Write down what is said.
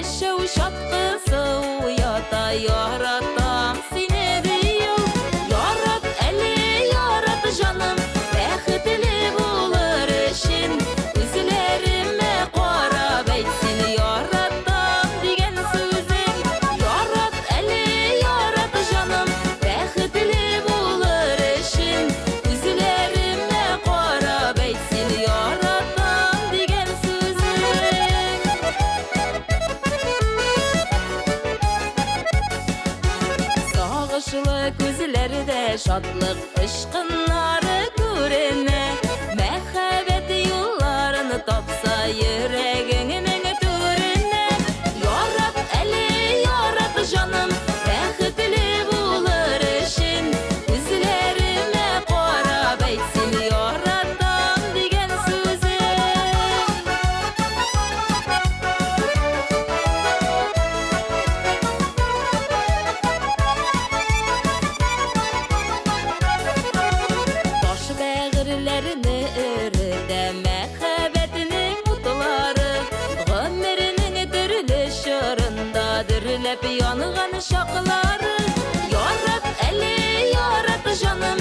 Yaşav şatqısı uyata yaratam seni diyor. Yarat eli yarat canım, bextli bulur işin. Üzlerime qarab aytsin yaratam degen sözün. Yarat eli yarat canım, bextli bulur işin. Üzlerime qarab aytsin yaratam degen sözün. Sağışlı gözlerde şadlık ışkınları görene, mehabet yollarını tapsa yüreğinin türüne. Yarat eli yarat canım, bextli bulur işin. Üzlerime qarab aytsin yaratam degen sözün. Baş bəğirlərini örüdə məxəbətinin mutları, ömrünün dürülüş yarında dürüləb yanğan şaqları. Yarat eli yarat canım,